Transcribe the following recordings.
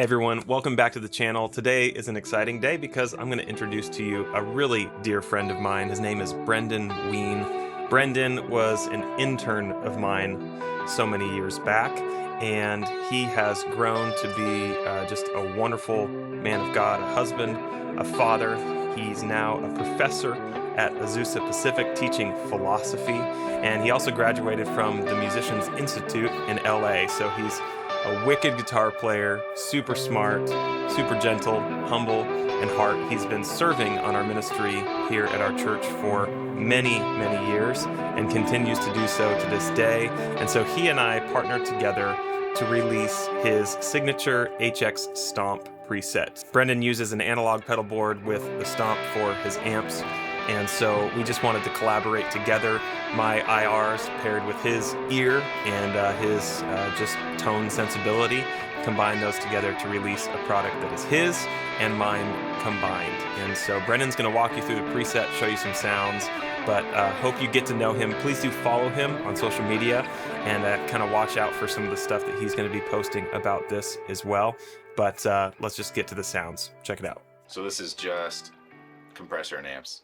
Hey everyone, welcome back to the channel. Today is an exciting day because I'm going to introduce to you a really dear friend of mine. His name is Brendan Wein. Brendan was an intern of mine so many years back, and he has grown to be just a wonderful man of God, a husband, a father. He's now a professor at Azusa Pacific teaching philosophy, and he also graduated from the Musicians Institute in LA, so he's a wicked guitar player, super smart, super gentle, humble, and heart. He's been serving on our ministry here at our church for many, many years and continues to do so to this day. And so he and I partnered together to release his Signature HX Stomp Preset. Brendan uses an analog pedal board with the Stomp for his amps, and so we just wanted to collaborate together. My IRs paired with his ear and his just tone sensibility, combine those together to release a product that is his and mine combined. And so Brendan's going to walk you through the preset, show you some sounds, but hope you get to know him. Please do follow him on social media and kind of watch out for some of the stuff that he's going to be posting about this as well. But let's just get to the sounds. Check it out. So this is just compressor and amps.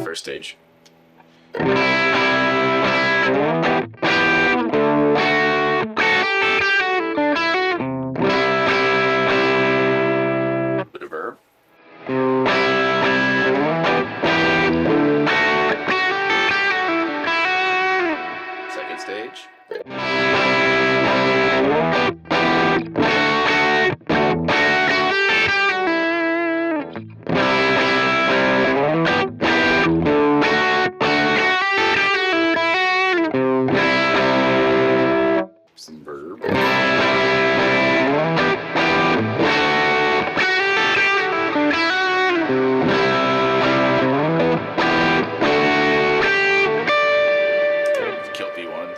First stage. Bit of verb. Second stage. Some verb. Kill B1.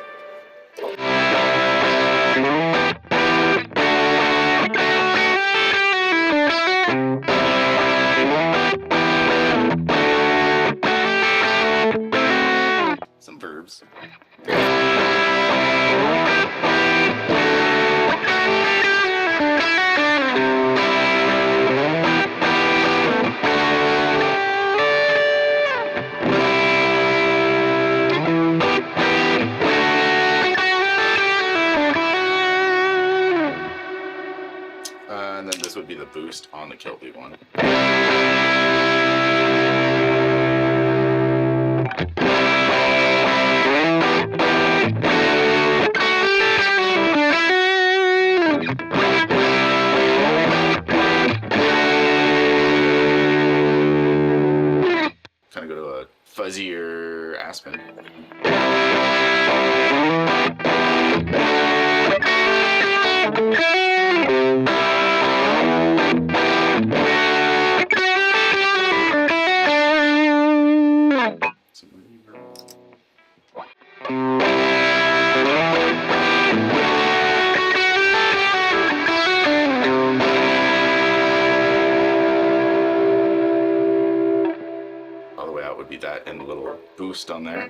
Some verbs. And then this would be the boost on the Kilby one. Kind of go to a fuzzier Aspen. All the way out would be that and a little boost on there.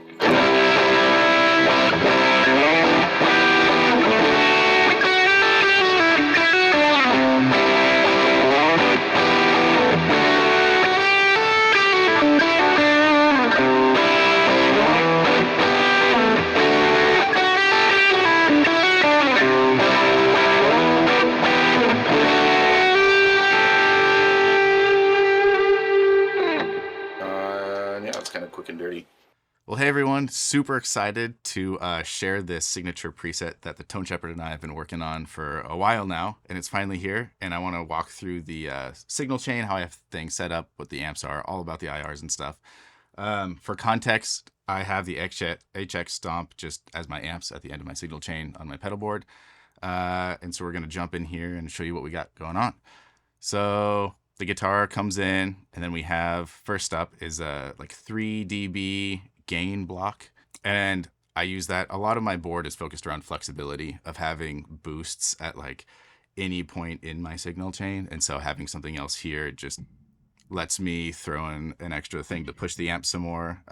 Yeah, it's kind of quick and dirty. Well, hey everyone, super excited to share this signature preset that the Tone Shepherd and I have been working on for a while now, and it's finally here. And I want to walk through the signal chain, how I have things set up, what the amps are, all about the IRs and stuff. For context, I have the HX Stomp just as my amps at the end of my signal chain on my pedal board. And so we're going to jump in here and show you what we got going on. So the guitar comes in, and then we have, first up is a like 3 dB gain block. And I use that. A lot of my board is focused around flexibility of having boosts at like any point in my signal chain. And so having something else here just lets me throw in an extra thing to push the amp some more,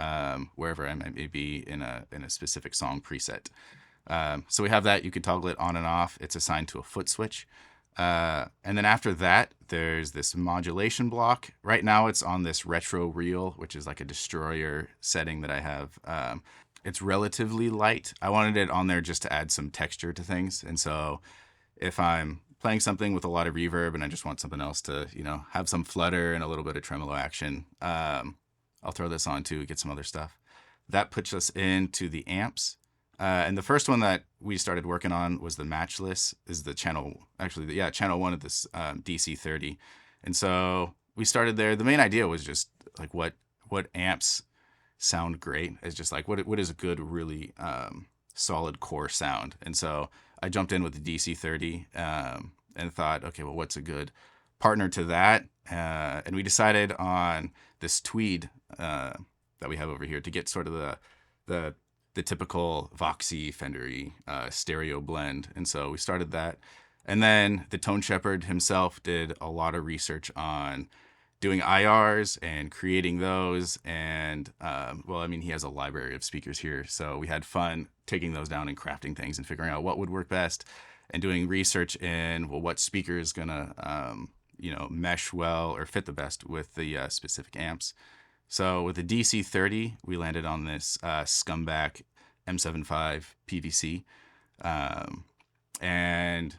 wherever I may be in a specific song preset. So we have that. You can toggle it on and off. It's assigned to a foot switch. And then after that, there's this modulation block. Right now it's on this retro reel, which is like a destroyer setting that I have. It's relatively light. I wanted it on there just to add some texture to things. And so if I'm playing something with a lot of reverb and I just want something else to, have some flutter and a little bit of tremolo action, I'll throw this on too, get some other stuff. That puts us into the amps. And the first one that we started working on was the Matchless, is the channel, channel 1 of this DC30. And so we started there. The main idea was just like what amps sound great. It's just like what is a good, really solid core sound. And so I jumped in with the DC30 and thought, okay, well, what's a good partner to that? And we decided on this Tweed that we have over here to get sort of the typical Voxy Fendery stereo blend. And so we started that. And then the Tone Shepherd himself did a lot of research on doing IRs and creating those. And he has a library of speakers here. So we had fun taking those down and crafting things and figuring out what would work best and doing research in, well, what speaker is going to, mesh well or fit the best with the specific amps. So with the DC30, we landed on this Scumbag M75 PVC. And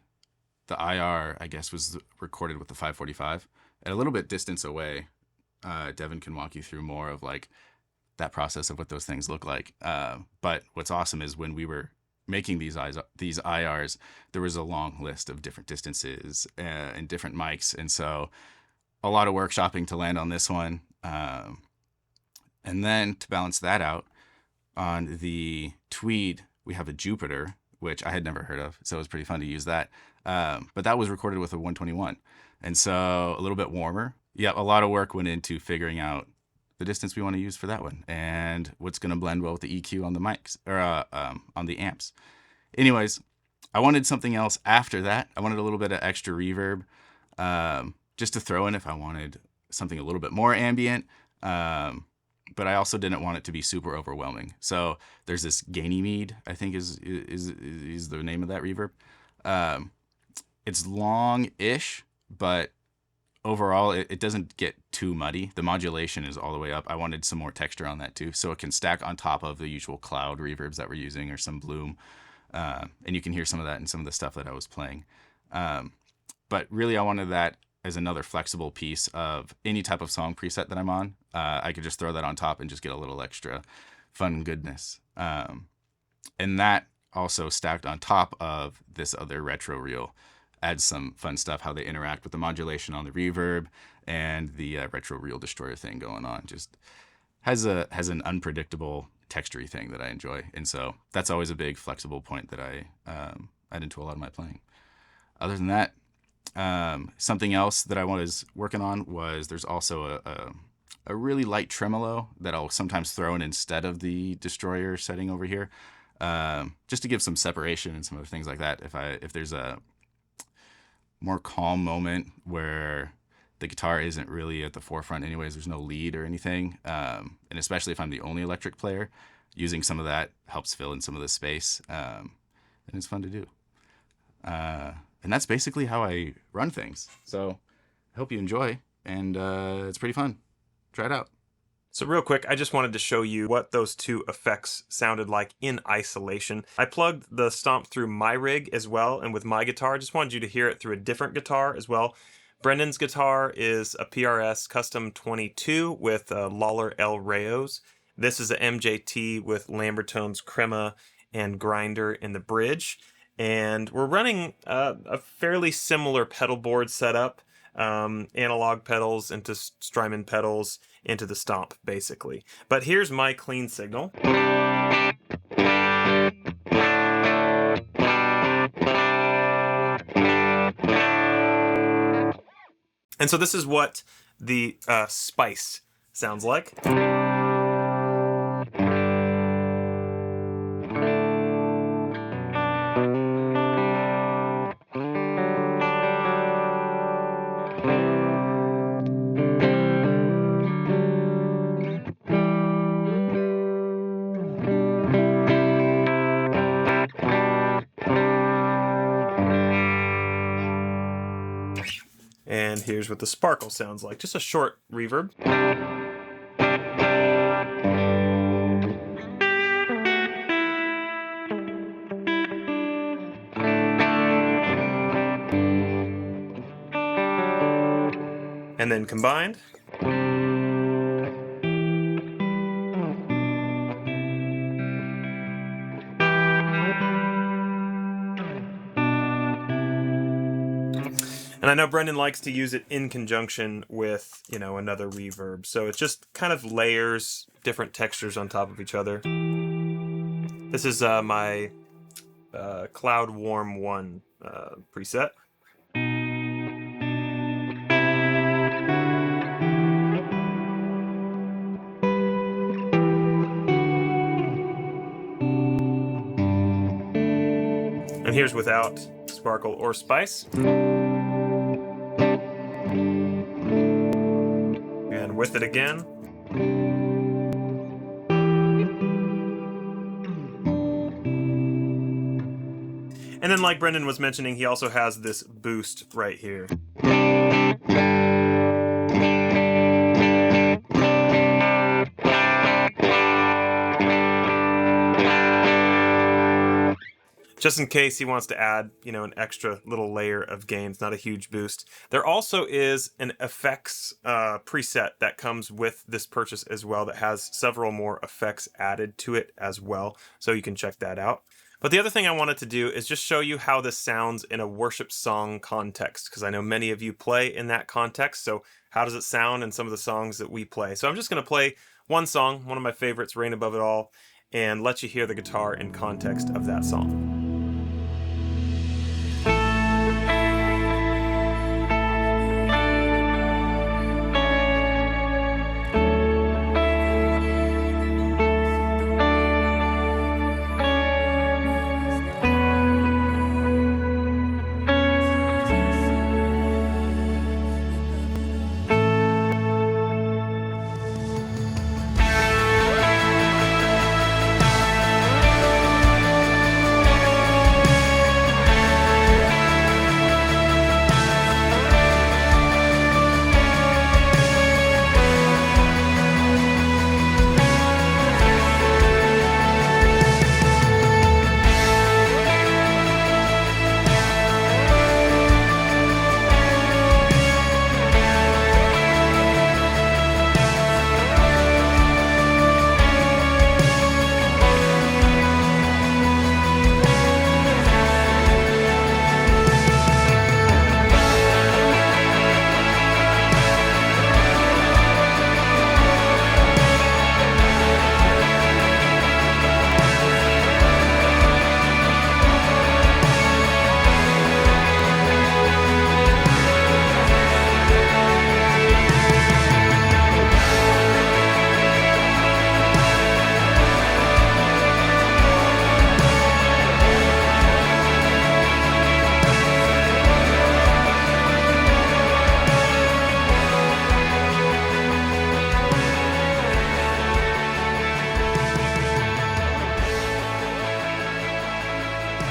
the IR, I guess, was recorded with the 545. At a little bit distance away, Devin can walk you through more of like that process of what those things look like. But what's awesome is when we were making these IRs, there was a long list of different distances and different mics. And so a lot of workshopping to land on this one. And then to balance that out, on the Tweed, we have a Jupiter, which I had never heard of. So it was pretty fun to use that. But that was recorded with a 121. And so a little bit warmer. Yeah, a lot of work went into figuring out the distance we want to use for that one and what's going to blend well with the EQ on the mics or on the amps. Anyways, I wanted something else after that. I wanted a little bit of extra reverb just to throw in if I wanted something a little bit more ambient. But I also didn't want it to be super overwhelming. So there's this Ganymede, I think is the name of that reverb. It's long-ish, but overall it doesn't get too muddy. The modulation is all the way up. I wanted some more texture on that too, so it can stack on top of the usual cloud reverbs that we're using or some bloom. And you can hear some of that in some of the stuff that I was playing. But really I wanted that as another flexible piece of any type of song preset that I'm on. I could just throw that on top and just get a little extra fun goodness. And that also stacked on top of this other retro reel adds some fun stuff, how they interact with the modulation on the reverb and the retro reel destroyer thing going on. Just has an unpredictable textury thing that I enjoy. And so that's always a big flexible point that I add into a lot of my playing. Other than that, something else that I was working on was there's also a really light tremolo that I'll sometimes throw in instead of the destroyer setting over here, just to give some separation and some other things like that. If there's a more calm moment where the guitar isn't really at the forefront anyways, there's no lead or anything, and especially if I'm the only electric player, using some of that helps fill in some of the space, and it's fun to do. And that's basically how I run things. So I hope you enjoy, and it's pretty fun. Try it out. So real quick, I just wanted to show you what those two effects sounded like in isolation. I plugged the Stomp through my rig as well, and with my guitar, I just wanted you to hear it through a different guitar as well. Brendan's guitar is a PRS Custom 22 with Lawler El Rayos. This is a MJT with Lambertone's Crema and Grinder in the bridge. And we're running a fairly similar pedal board setup, analog pedals into Strymon pedals into the Stomp, basically. But here's my clean signal. And so this is what the spice sounds like. here's what the sparkle sounds like. Just a short reverb. And then combined. And I know Brendan likes to use it in conjunction with, another reverb. So it just kind of layers different textures on top of each other. This is my Cloud Warm 1 preset. And here's without sparkle or spice. And with it again. And then, like Brendan was mentioning, he also has this boost right here. Just in case he wants to add, an extra little layer of gains, not a huge boost. There also is an effects preset that comes with this purchase as well that has several more effects added to it as well, so you can check that out. But the other thing I wanted to do is just show you how this sounds in a worship song context, because I know many of you play in that context, so how does it sound in some of the songs that we play? So I'm just going to play one song, one of my favorites, Reign Above It All, and let you hear the guitar in context of that song.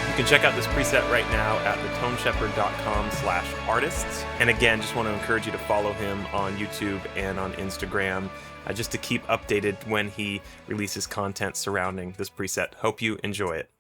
You can check out this preset right now at thetoneshepard.com/artists. And again, just want to encourage you to follow him on YouTube and on Instagram, just to keep updated when he releases content surrounding this preset. Hope you enjoy it.